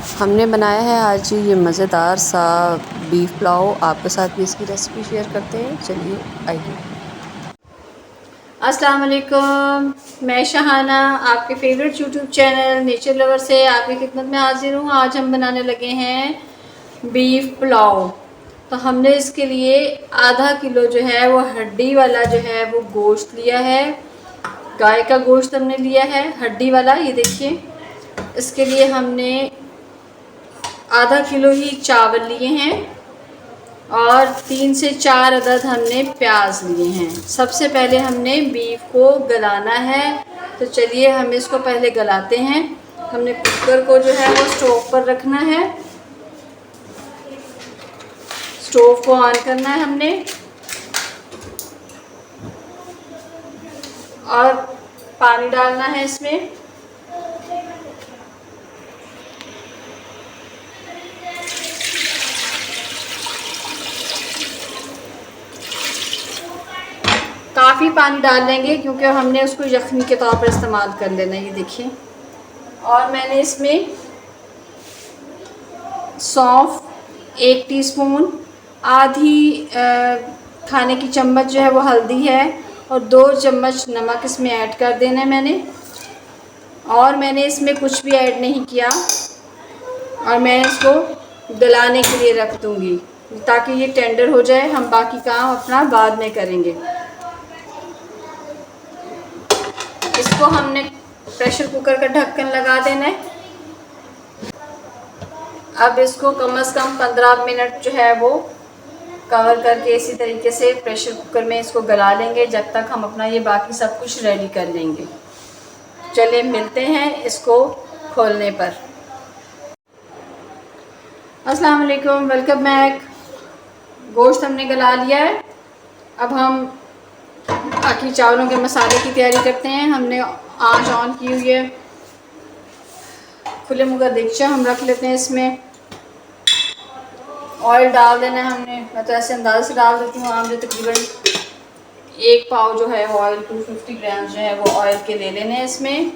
हमने बनाया है आज ये मज़ेदार सा बीफ पुलाव। आपके साथ भी इसकी रेसिपी शेयर करते हैं। चलिए आइए। अस्सलाम वालेकुम, मैं शहाना आपके favourite YouTube channel nature lover से आपकी खिदमत में हाजिर हूँ। आज हम बनाने लगे हैं बीफ पुलाव। तो हमने इसके लिए आधा किलो जो है वो हड्डी वाला जो है वो गोश्त लिया है। गाय का गोश्त हमने लिया है हड्डी वाला, ये देखिए। इसके लिए हमने आधा किलो ही चावल लिए हैं और 3 से 4 अदद हमने प्याज लिए हैं। सबसे पहले हमने बीफ को गलाना है, तो चलिए हम इसको पहले गलाते हैं। हमने कुकर को जो है वो स्टोव पर रखना है, स्टोव को ऑन करना है हमने और पानी डालना है इसमें। काफ़ी पानी डाल लेंगे क्योंकि हमने उसको यखनी के तौर पर इस्तेमाल कर लेना है, ये देखिए। और मैंने इसमें सौंफ 1 टीस्पून, आधी खाने की चम्मच जो है वो हल्दी है और 2 चम्मच नमक इसमें ऐड कर देना है मैंने। और मैंने इसमें कुछ भी ऐड नहीं किया और मैं इसको गलाने के लिए रख दूँगी ताकि ये टेंडर हो जाए। हम बाकी काम अपना बाद में करेंगे। इसको हमने प्रेशर कुकर का ढक्कन लगा देना है। अब इसको कम से कम 15 मिनट जो है वो कवर करके इसी तरीके से प्रेशर कुकर में इसको गला लेंगे जब तक हम अपना ये बाकी सब कुछ रेडी कर लेंगे। चलिए मिलते हैं इसको खोलने पर। अस्सलाम वालेकुम, वेलकम बैक। गोश्त हमने गला लिया है। अब हम बाकी चावलों के मसाले की तैयारी करते हैं। हमने आंच ऑन की हुई है, खुले मुँह का देगचा हम रख लेते हैं। इसमें ऑयल डाल देना है हमने। मैं तो ऐसे अंदाज़े से डाल देती हूँ। आमले तकरीबन 1 पाव जो है वो ऑयल 250 ग्राम जो है वो ऑयल के ले लेने हैं। इसमें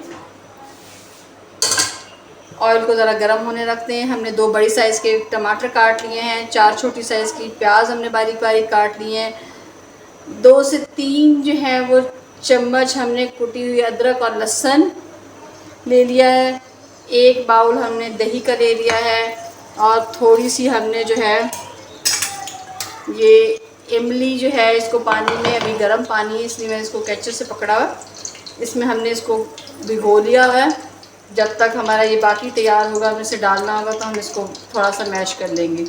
ऑयल को ज़रा गर्म होने रखते हैं। हमने 2 बड़ी साइज़ के टमाटर काट लिए हैं, 4 छोटी साइज़ की प्याज हमने बारीक बारीक काट लिए हैं। 2 से 3 जो है वो चम्मच हमने कुटी हुई अदरक और लहसुन ले लिया है। 1 बाउल हमने दही का ले लिया है और थोड़ी सी हमने जो है ये इमली जो है, इसको पानी में, अभी गर्म पानी है इसलिए मैं इसको कैचर से पकड़ा हुआ, इसमें हमने इसको भिगो लिया हुआ है। जब तक हमारा ये बाकी तैयार होगा, हमें इसे डालना होगा, तो हम इसको थोड़ा सा मैश कर लेंगे।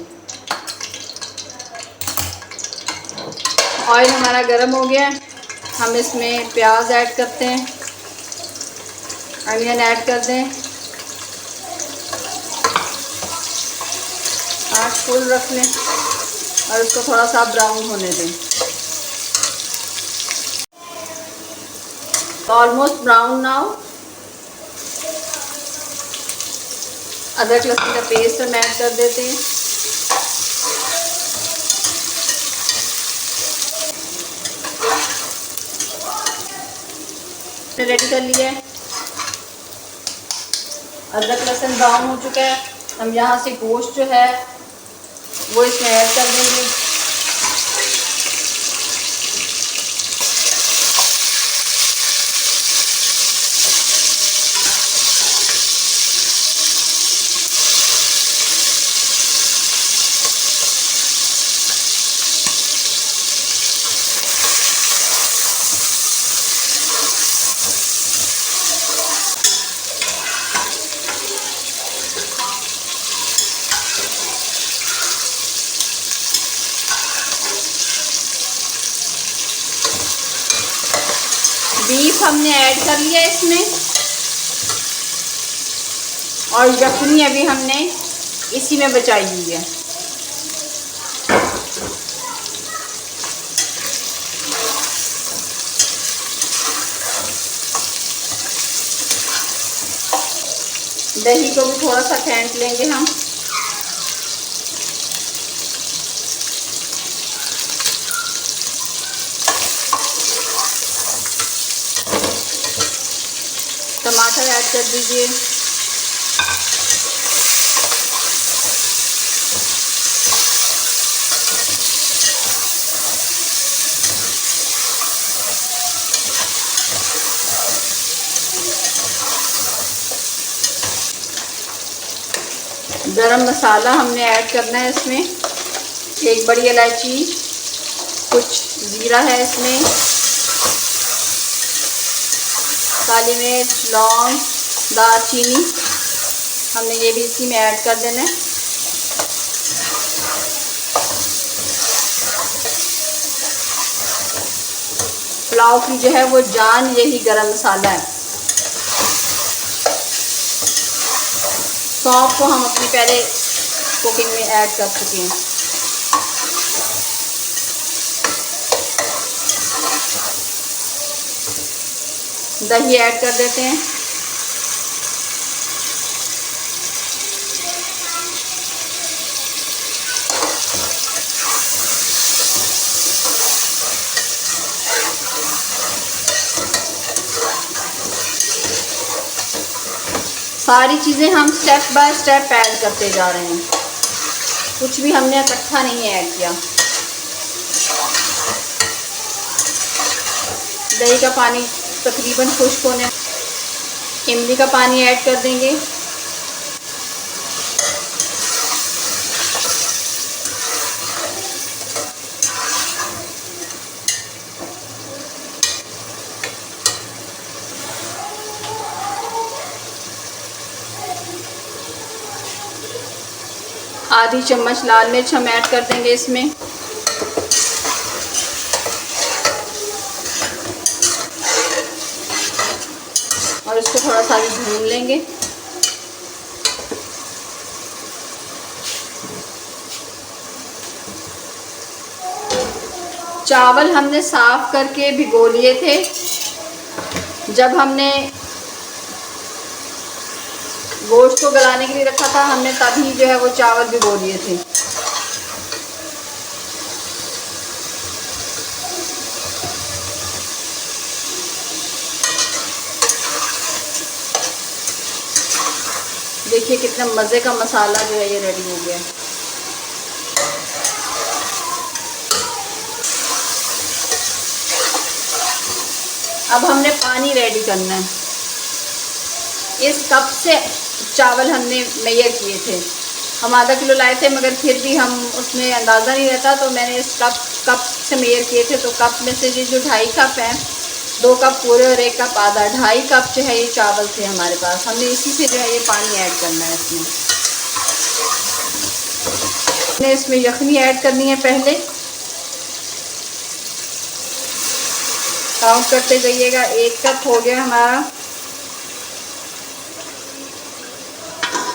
ऑयल हमारा गर्म हो गया है। हम इसमें प्याज ऐड करते हैं, अनियन ऐड कर दें। आँच फुल रख लें और इसको थोड़ा सा ब्राउन होने दें। तो ऑलमोस्ट ब्राउन नाउ। अदरक लहसुन का पेस्ट हम ऐड कर देते हैं। रेडी कर लिया है। अदरक लहसुन ब्राउन हो चुका है। हम यहाँ से गोश्त जो है वो इसमें ऐड कर देंगे। बीफ हमने ऐड कर लिया इसमें और यखनी अभी हमने इसी में बचाई हुई है। दही को भी थोड़ा सा फेंट लेंगे हम। टमाटर ऐड कर दीजिए। गरम मसाला हमने ऐड करना है इसमें। एक बड़ी इलायची, कुछ ज़ीरा है इसमें, काली मिर्च, लौंग, दालचीनी, हमने ये भी इसी में ऐड कर देना है। पुलाव की जो है वो जान यही गरम मसाला है। सौंफ को हम अपनी पहले कुकिंग में ऐड कर चुके हैं। दही ऐड कर देते हैं। सारी चीज़ें हम स्टेप बाय स्टेप ऐड करते जा रहे हैं, कुछ भी हमने इकट्ठा नहीं ऐड किया। दही का पानी तकरीबन खुश्क होने, इमली का पानी ऐड कर देंगे। आधी चम्मच लाल मिर्च हम ऐड कर देंगे इसमें। और इसको थोड़ा सा भी भून लेंगे। चावल हमने साफ करके भिगो लिए थे। जब हमने गोश्त को गलाने के लिए रखा था, हमने तभी जो है वो चावल भिगो लिए थे। देखिए कितना मज़े का मसाला जो है ये रेडी हो गया है। अब हमने पानी रेडी करना है। इस कप से चावल हमने मेजर किए थे। हम आधा किलो लाए थे, मगर फिर भी हम उसमें अंदाज़ा नहीं रहता, तो मैंने इस कप से मेजर किए थे। तो कप में से ये जो 2.5 कप है, 2 कप पूरे और 1 कप आधा, 2.5 कप जो है ये चावल थे हमारे पास। हमने इसी से जो है ये पानी ऐड करना है इसमें। हमने इसमें यखनी ऐड करनी है पहले। काउंट करते जाइएगा। 1 कप हो गया हमारा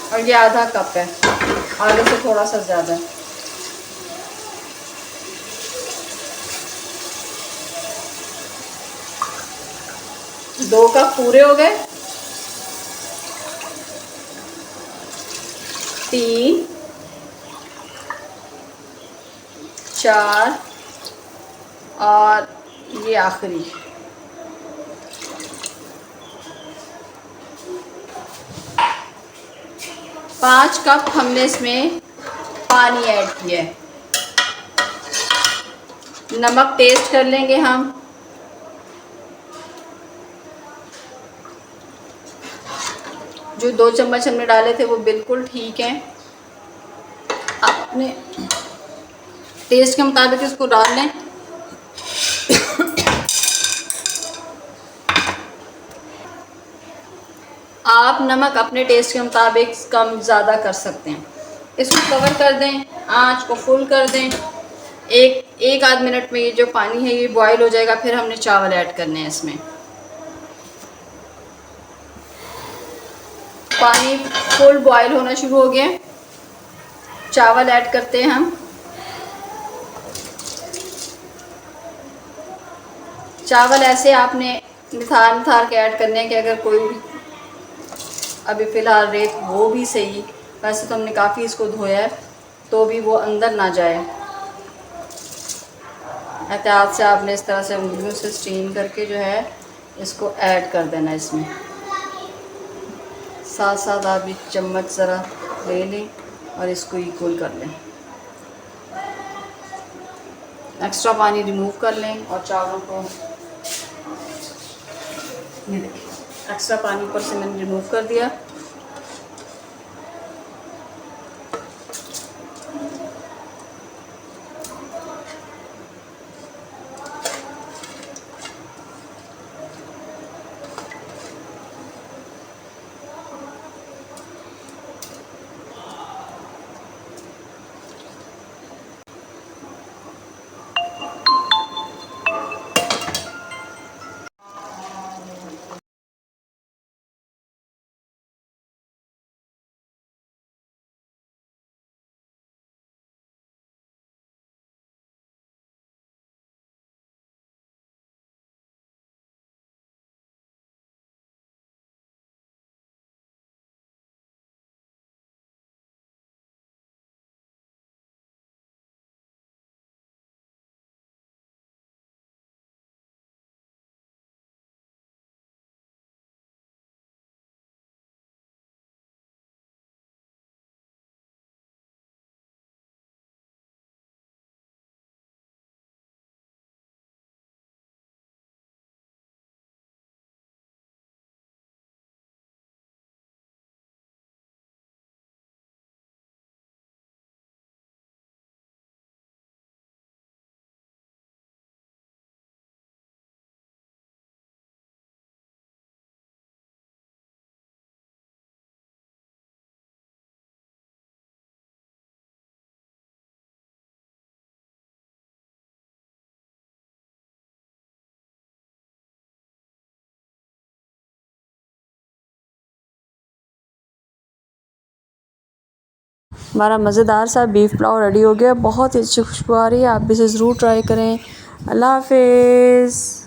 और ये आधा कप है, आधे से थोड़ा सा ज़्यादा है। दो कप पूरे हो गए। 3, 4 और ये आखिरी। पाँच कप हमने इसमें पानी ऐड किया है। नमक टेस्ट कर लेंगे हम। जो 2 चम्मच हमने डाले थे वो बिल्कुल ठीक हैं। अपने टेस्ट के मुताबिक इसको डाल लें। आप नमक अपने टेस्ट के मुताबिक कम ज़्यादा कर सकते हैं। इसको कवर कर दें, आंच को फुल कर दें। एक आध मिनट में ये जो पानी है ये बॉईल हो जाएगा। फिर हमने चावल ऐड करने हैं इसमें। पानी फुल बॉईल होना शुरू हो गया। चावल ऐड करते हैं हम। चावल ऐसे आपने निथार के ऐड करने हैं कि अगर कोई अभी फ़िलहाल रेत वो भी सही, वैसे तो हमने काफ़ी इसको धोया है, तो भी वो अंदर ना जाए। एहतियात से आपने इस तरह से उंगलियों से स्टीम करके जो है इसको ऐड कर देना इसमें। साथ साथ आप एक चम्मच ज़रा ले लें और इसको इक्वल कर लें। एक्स्ट्रा पानी रिमूव कर लें और चावलों को, ये देखिए, एक्स्ट्रा पानी ऊपर से मैंने रिमूव कर दिया। हमारा मज़ेदार सा बीफ पुलाव रेडी हो गया। बहुत ही अच्छी खुशबू आ रही है। आप भी इसे ज़रूर ट्राई करें। अल्लाह हाफ़िज़।